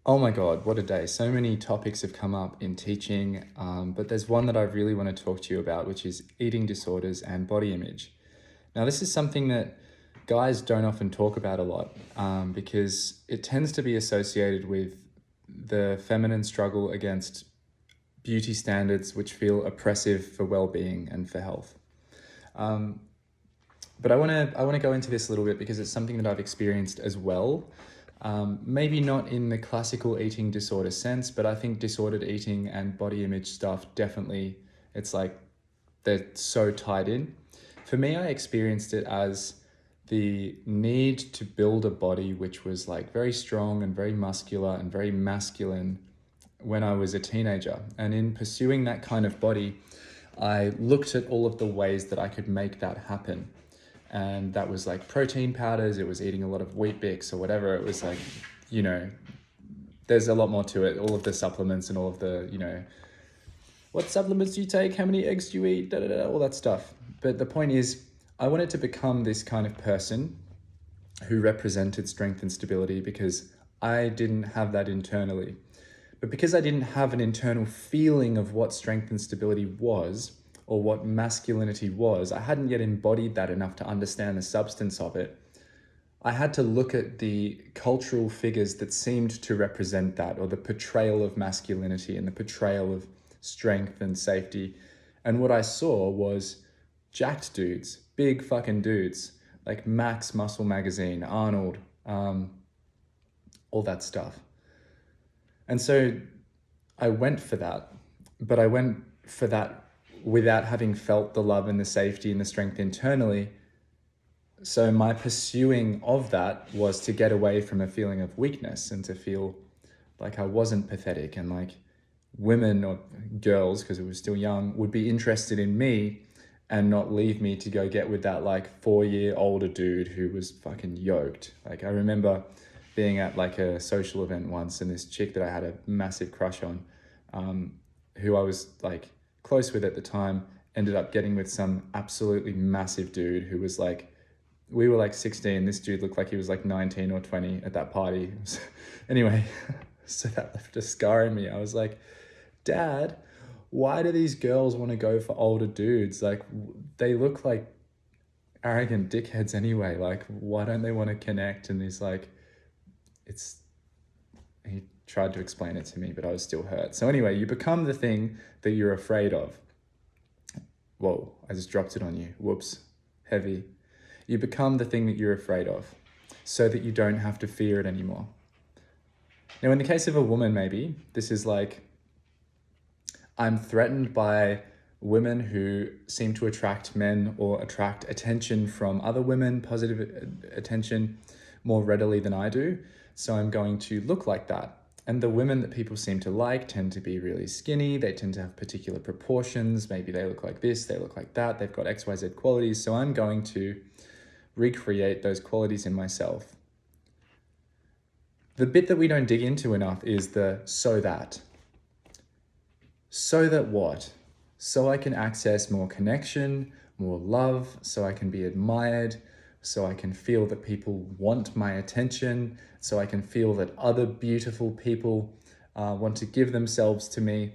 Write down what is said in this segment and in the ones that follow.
Oh my God, what a day. So many topics have come up in teaching, but there's one that I really want to talk to you about, which is eating disorders and body image. Now, this is something that guys don't often talk about a lot because it tends to be associated with the feminine struggle against beauty standards, which feel oppressive for well-being and for health. But I want to go into this a little bit because it's something that I've experienced as well. Maybe not in the classical eating disorder sense, but I think disordered eating and body image stuff definitely, it's like they're so tied in. For me, I experienced it as the need to build a body which was like very strong and very muscular and very masculine when I was a teenager. And in pursuing that kind of body, I looked at all of the ways that I could make that happen. And that was like protein powders, it was eating a lot of Wheat Bix or whatever. It was like, you know, there's a lot more to it. All of the supplements and all of the, what supplements do you take? How many eggs do you eat? Da, da, da, all that stuff. But the point is, I wanted to become this kind of person who represented strength and stability because I didn't have that internally. But because I didn't have an internal feeling of what strength and stability was, or what masculinity was, I hadn't yet embodied that enough to understand the substance of it. I had to look at the cultural figures that seemed to represent that, or the portrayal of masculinity and the portrayal of strength and safety. And what I saw was jacked dudes, big fucking dudes, like Max Muscle Magazine, Arnold, all that stuff. And so I went for that, but I went for that without having felt the love and the safety and the strength internally. So my pursuing of that was to get away from a feeling of weakness and to feel like I wasn't pathetic, and like women or girls, because it was still young, would be interested in me and not leave me to go get with that like 4 year older dude who was fucking yoked. Like I remember being at like a social event once, and this chick that I had a massive crush on, who I was like close with at the time, ended up getting with some absolutely massive dude who was like, we were like 16. This dude looked like he was like 19 or 20 at that party. Anyway, so that left a scar in me. I was like, Dad, why do these girls want to go for older dudes? Like, they look like arrogant dickheads anyway. Like, why don't they want to connect? And he's like, it's, he tried to explain it to me, but I was still hurt. So anyway, you become the thing that you're afraid of. Whoa, I just dropped it on you. Whoops, heavy. You become the thing that you're afraid of so that you don't have to fear it anymore. Now, in the case of a woman, maybe this is like, I'm threatened by women who seem to attract men or attract attention from other women, positive attention, more readily than I do. So I'm going to look like that. And the women that people seem to like tend to be really skinny. They tend to have particular proportions. Maybe they look like this, they look like that. They've got XYZ qualities. So I'm going to recreate those qualities in myself. The bit that we don't dig into enough is the so that. So that what? So I can access more connection, more love, so I can be admired, so I can feel that people want my attention, so I can feel that other beautiful people want to give themselves to me,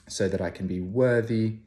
so that I can be worthy.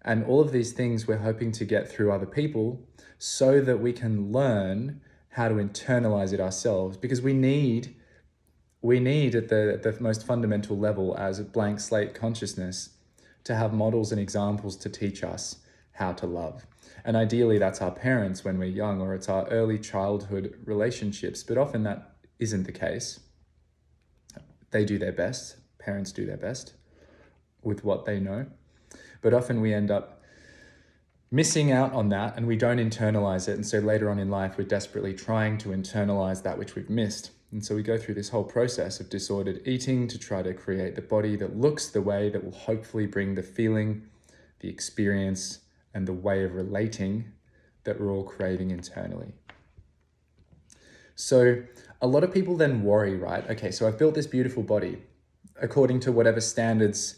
And all of these things we're hoping to get through other people so that we can learn how to internalize it ourselves, because we need at the most fundamental level as a blank slate consciousness to have models and examples to teach us how to love. And ideally that's our parents when we're young, or it's our early childhood relationships, but often that isn't the case. They do their best, parents do their best with what they know, but often we end up missing out on that and we don't internalize it. And so later on in life, we're desperately trying to internalize that which we've missed. And so we go through this whole process of disordered eating to try to create the body that looks the way that will hopefully bring the feeling, the experience, and the way of relating that we're all craving internally. So a lot of people then worry, right? Okay, so I've built this beautiful body according to whatever standards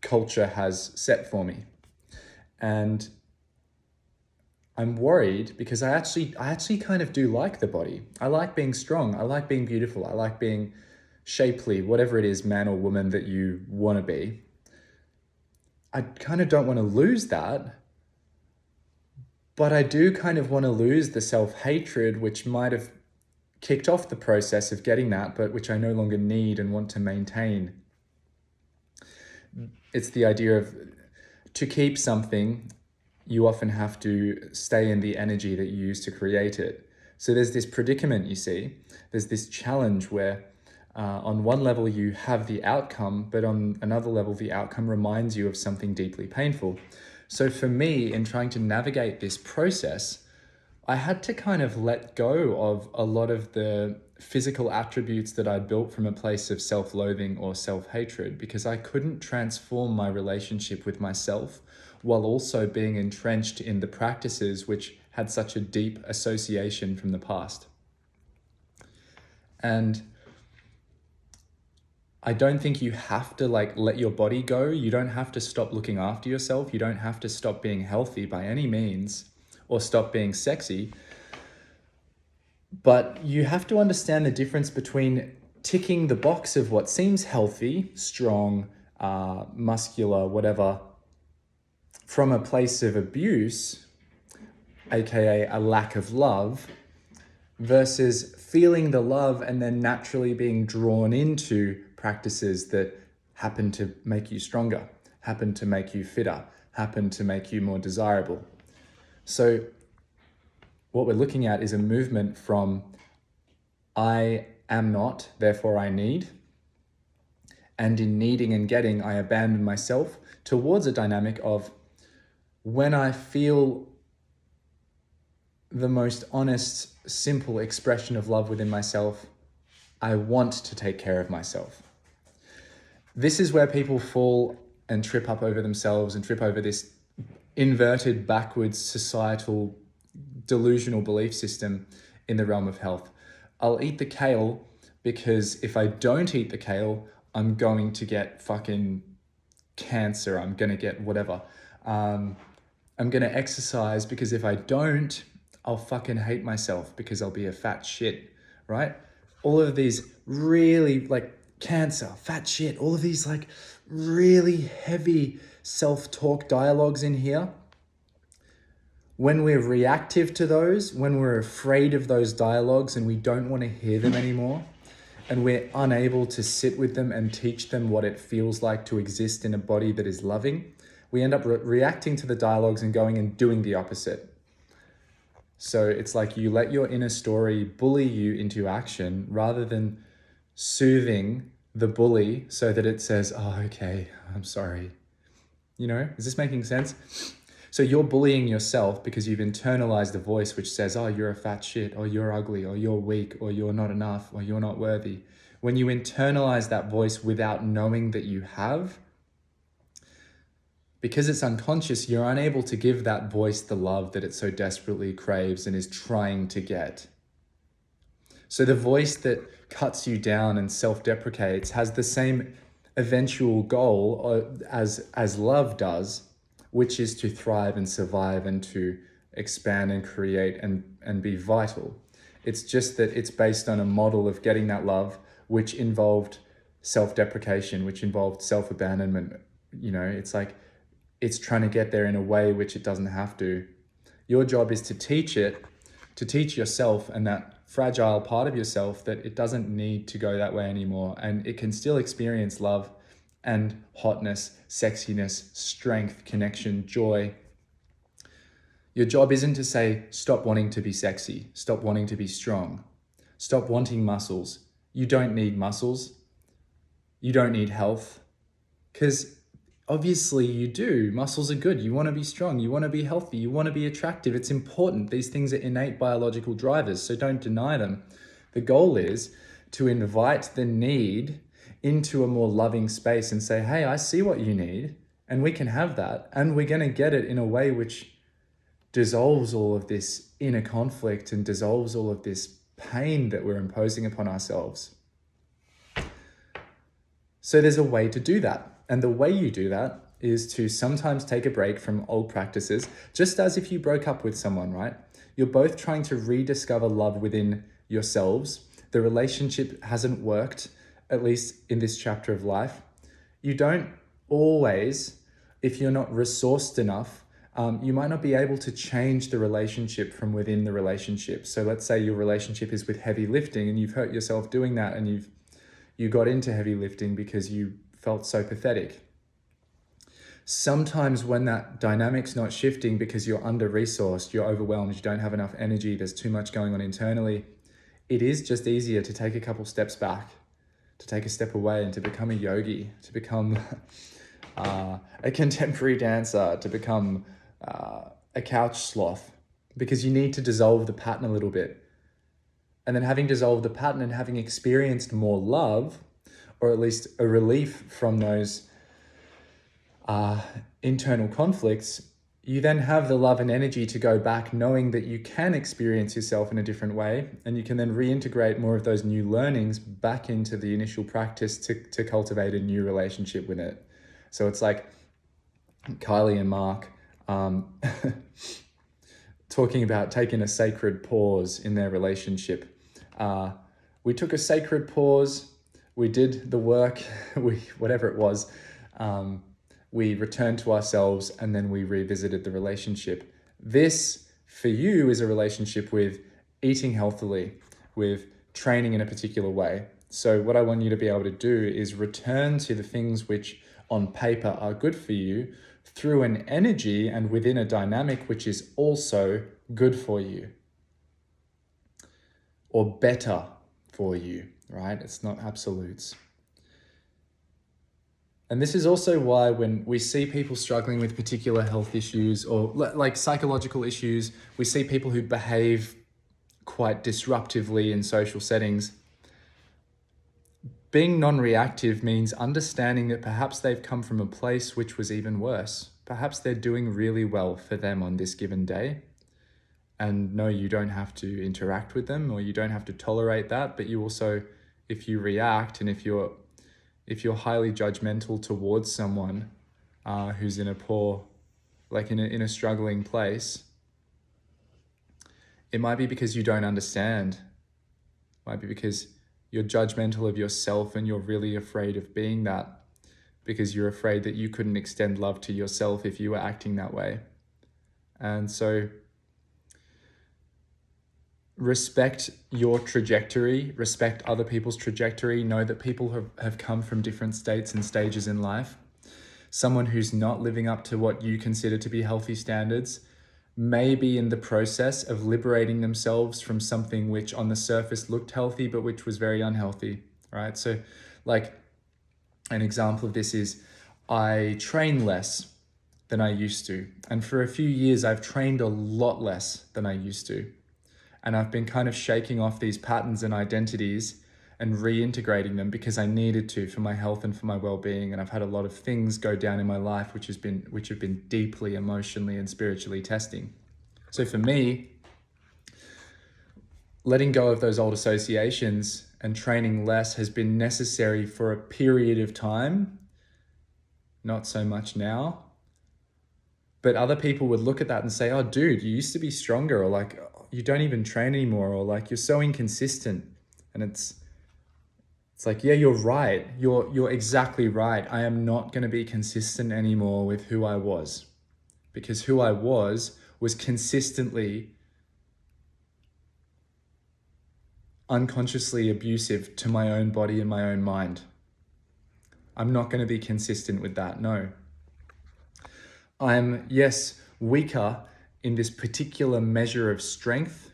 culture has set for me. And I'm worried because I actually kind of do like the body. I like being strong. I like being beautiful. I like being shapely, whatever it is, man or woman that you want to be. I kind of don't want to lose that, but I do kind of want to lose the self-hatred, which might have kicked off the process of getting that, but which I no longer need and want to maintain. It's the idea of, to keep something, you often have to stay in the energy that you use to create it. So there's this predicament, you see, there's this challenge where on one level you have the outcome, but on another level, the outcome reminds you of something deeply painful. So for me, in trying to navigate this process, I had to kind of let go of a lot of the physical attributes that I'd built from a place of self-loathing or self-hatred, because I couldn't transform my relationship with myself while also being entrenched in the practices which had such a deep association from the past. And I don't think you have to let your body go. You don't have to stop looking after yourself. You don't have to stop being healthy by any means, or stop being sexy. But you have to understand the difference between ticking the box of what seems healthy, strong, muscular, whatever, from a place of abuse, aka a lack of love, versus feeling the love and then naturally being drawn into practices that happen to make you stronger, happen to make you fitter, happen to make you more desirable. So what we're looking at is a movement from I am not, therefore I need, and in needing and getting, I abandon myself, towards a dynamic of, when I feel the most honest, simple expression of love within myself, I want to take care of myself. This is where people fall and trip up over themselves and trip over this inverted, backwards, societal, delusional belief system in the realm of health. I'll eat the kale because if I don't eat the kale, I'm going to get fucking cancer. I'm going to get whatever. I'm going to exercise because if I don't, I'll fucking hate myself because I'll be a fat shit, right? All of these really cancer, fat shit, all of these really heavy self-talk dialogues in here. When we're reactive to those, when we're afraid of those dialogues and we don't want to hear them anymore, and we're unable to sit with them and teach them what it feels like to exist in a body that is loving, we end up reacting to the dialogues and going and doing the opposite. So it's like you let your inner story bully you into action rather than soothing the bully so that it says, oh, okay, I'm sorry. Is this making sense? So you're bullying yourself because you've internalized a voice which says, oh, you're a fat shit, or you're ugly, or you're weak, or you're not enough, or you're not worthy. When you internalize that voice without knowing that you have, because it's unconscious, you're unable to give that voice the love that it so desperately craves and is trying to get. So the voice that cuts you down and self-deprecates has the same eventual goal as love does, which is to thrive and survive and to expand and create and be vital. It's just that it's based on a model of getting that love, which involved self-deprecation, which involved self-abandonment. It's trying to get there in a way which it doesn't have to. Your job is to teach yourself and that fragile part of yourself that it doesn't need to go that way anymore. And it can still experience love and hotness, sexiness, strength, connection, joy. Your job isn't to say, stop wanting to be sexy, stop wanting to be strong, stop wanting muscles. You don't need muscles. You don't need health. Because obviously you do. Muscles are good. You want to be strong. You want to be healthy. You want to be attractive. It's important. These things are innate biological drivers, so don't deny them. The goal is to invite the need into a more loving space and say, hey, I see what you need and we can have that. And we're going to get it in a way which dissolves all of this inner conflict and dissolves all of this pain that we're imposing upon ourselves. So there's a way to do that. And the way you do that is to sometimes take a break from old practices, just as if you broke up with someone, right? You're both trying to rediscover love within yourselves. The relationship hasn't worked at least in this chapter of life, you don't always, if you're not resourced enough, you might not be able to change the relationship from within the relationship. So let's say your relationship is with heavy lifting and you've hurt yourself doing that, and you got into heavy lifting because you felt so pathetic. Sometimes when that dynamic's not shifting because you're under-resourced, you're overwhelmed, you don't have enough energy, there's too much going on internally, it is just easier to take a couple steps back, to take a step away and to become a yogi, to become a contemporary dancer, to become a couch sloth, because you need to dissolve the pattern a little bit. And then having dissolved the pattern and having experienced more love, or at least a relief from those internal conflicts, you then have the love and energy to go back knowing that you can experience yourself in a different way, and you can then reintegrate more of those new learnings back into the initial practice to cultivate a new relationship with it. So it's like Kylie and Mark talking about taking a sacred pause in their relationship. We took a sacred pause, we did the work, whatever it was, we returned to ourselves, and then we revisited the relationship. This, for you, is a relationship with eating healthily, with training in a particular way. So what I want you to be able to do is return to the things which on paper are good for you through an energy and within a dynamic which is also good for you or better for you, right? It's not absolutes. And this is also why when we see people struggling with particular health issues or like psychological issues, we see people who behave quite disruptively in social settings. Being non-reactive means understanding that perhaps they've come from a place which was even worse. Perhaps they're doing really well for them on this given day. And no, you don't have to interact with them, or you don't have to tolerate that, but you also, if you react and if you're highly judgmental towards someone who's in a poor, like in a struggling place, it might be because you don't understand. It might be because you're judgmental of yourself and you're really afraid of being that, because you're afraid that you couldn't extend love to yourself if you were acting that way. And so respect your trajectory, respect other people's trajectory, know that people have come from different states and stages in life. Someone who's not living up to what you consider to be healthy standards may be in the process of liberating themselves from something which on the surface looked healthy, but which was very unhealthy, right? So like an example of this is I train less than I used to. And for a few years, I've trained a lot less than I used to. And I've been kind of shaking off these patterns and identities and reintegrating them because I needed to for my health and for my well-being. And I've had a lot of things go down in my life which have been deeply emotionally and spiritually testing. So for me, letting go of those old associations and training less has been necessary for a period of time, not so much now. But other people would look at that and say, oh, dude, you used to be stronger, or like, you don't even train anymore, or like, you're so inconsistent. And it's like, yeah, you're right. You're exactly right. I am not going to be consistent anymore with who I was, because who I was consistently unconsciously abusive to my own body and my own mind. I'm not going to be consistent with that. No. I'm, yes, weaker in this particular measure of strength,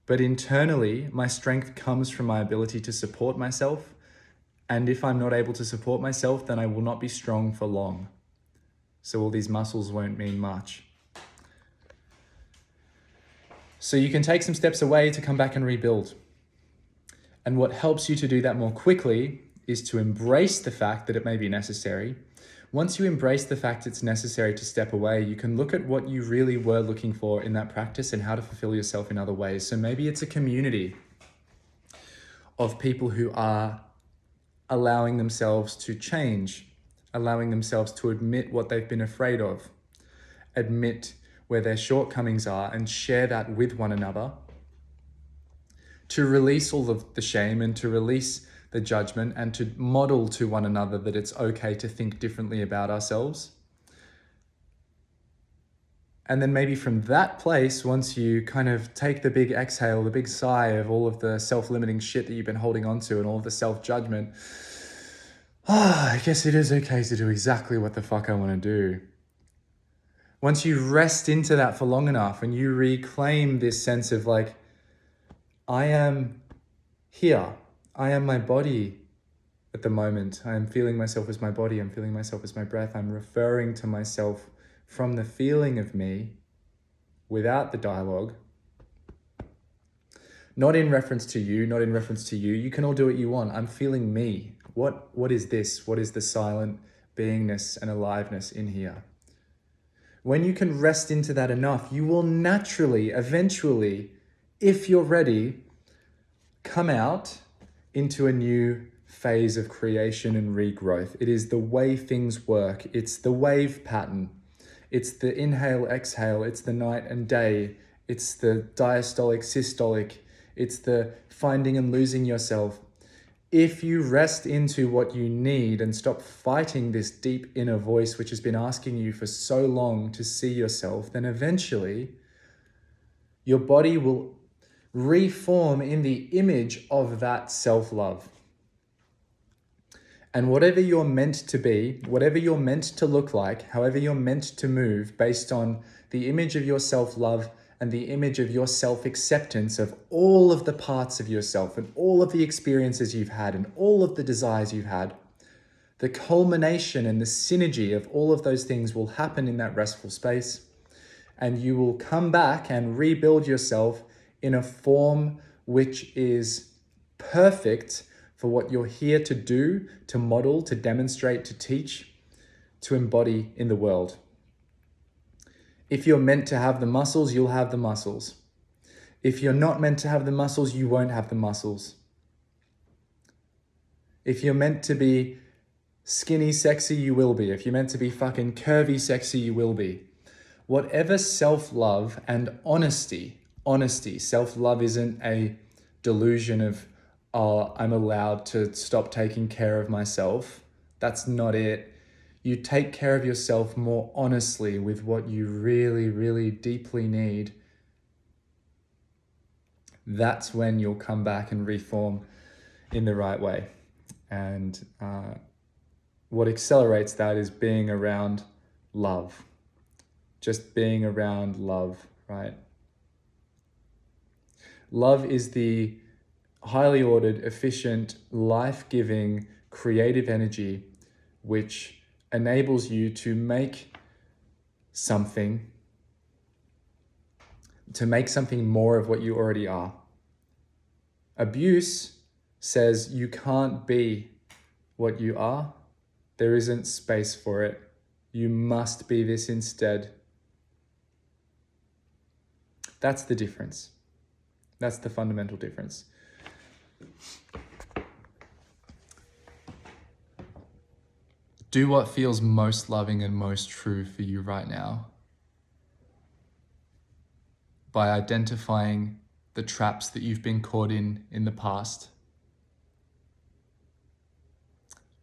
but internally, my strength comes from my ability to support myself. And if I'm not able to support myself, then I will not be strong for long. So all these muscles won't mean much. So you can take some steps away to come back and rebuild. And what helps you to do that more quickly is to embrace the fact that it may be necessary. Once you embrace the fact it's necessary to step away, you can look at what you really were looking for in that practice and how to fulfill yourself in other ways. So maybe it's a community of people who are allowing themselves to change, allowing themselves to admit what they've been afraid of, admit where their shortcomings are, and share that with one another, to release all of the shame and to release the judgment, and to model to one another that it's okay to think differently about ourselves. And then maybe from that place, once you kind of take the big exhale, the big sigh of all of the self-limiting shit that you've been holding on to and all of the self-judgment, I guess it is okay to do exactly what the fuck I want to do. Once you rest into that for long enough and you reclaim this sense of like, I am here. I am my body at the moment. I am feeling myself as my body. I'm feeling myself as my breath. I'm referring to myself from the feeling of me without the dialogue. Not in reference to you, not in reference to you. You can all do what you want. I'm feeling me. What is this? What is the silent beingness and aliveness in here? When you can rest into that enough, you will naturally, eventually, if you're ready, come out into a new phase of creation and regrowth. It is the way things work. It's the wave pattern. It's the inhale, exhale. It's the night and day. It's the diastolic, systolic. It's the finding and losing yourself. If you rest into what you need and stop fighting this deep inner voice, which has been asking you for so long to see yourself, then eventually your body will reform in the image of that self-love. And whatever you're meant to be, whatever you're meant to look like, however you're meant to move based on the image of your self-love and the image of your self-acceptance of all of the parts of yourself and all of the experiences you've had and all of the desires you've had, the culmination and the synergy of all of those things will happen in that restful space. And you will come back and rebuild yourself in a form which is perfect for what you're here to do, to model, to demonstrate, to teach, to embody in the world. If you're meant to have the muscles, you'll have the muscles. If you're not meant to have the muscles, you won't have the muscles. If you're meant to be skinny sexy, you will be. If you're meant to be fucking curvy sexy, you will be. Whatever self-love and honesty, self-love isn't a delusion of, oh, I'm allowed to stop taking care of myself. That's not it. You take care of yourself more honestly with what you really, really deeply need. That's when you'll come back and reform in the right way. And what accelerates that is being around love. Just being around love, right? Love is the highly ordered, efficient, life-giving, creative energy which enables you to make something more of what you already are. Abuse says you can't be what you are. There isn't space for it. You must be this instead. That's the difference. That's the fundamental difference. Do what feels most loving and most true for you right now by identifying the traps that you've been caught in the past,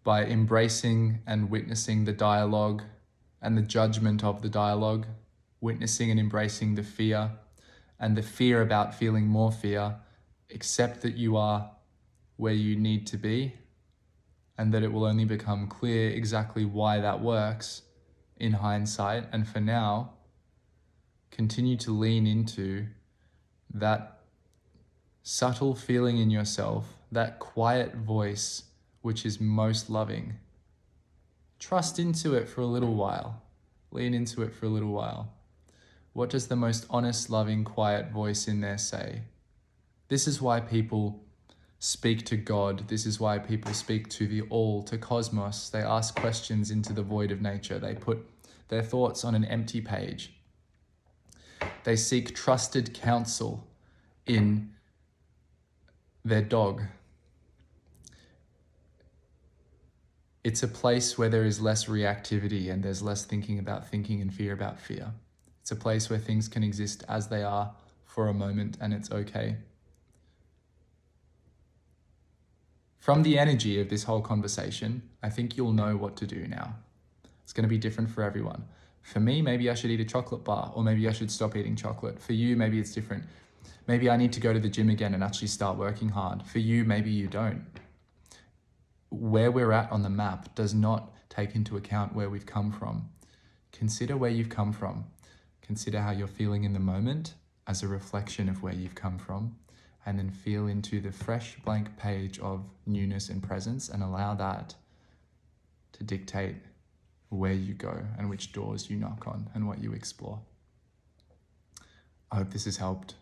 by embracing and witnessing the dialogue and the judgment of the dialogue, witnessing and embracing the fear and the fear about feeling more fear. Accept that you are where you need to be, and that it will only become clear exactly why that works in hindsight. And for now, continue to lean into that subtle feeling in yourself, that quiet voice which is most loving. Trust into it for a little while. Lean into it for a little while. What does the most honest, loving, quiet voice in there say? This is why people speak to God. This is why people speak to the all, to cosmos. They ask questions into the void of nature. They put their thoughts on an empty page. They seek trusted counsel in their dog. It's a place where there is less reactivity and there's less thinking about thinking and fear about fear. It's a place where things can exist as they are for a moment and it's okay. from the energy of this whole conversation, I think you'll know what to do now. It's going to be different for everyone. For me, maybe I should eat a chocolate bar, or maybe I should stop eating chocolate. For you, maybe it's different. Maybe I need to go to the gym again and actually start working hard. For you, maybe you don't. Where we're at on the map does not take into account where we've come from. Consider where you've come from. Consider how you're feeling in the moment as a reflection of where you've come from, and then feel into the fresh blank page of newness and presence, and allow that to dictate where you go and which doors you knock on and what you explore. I hope this has helped.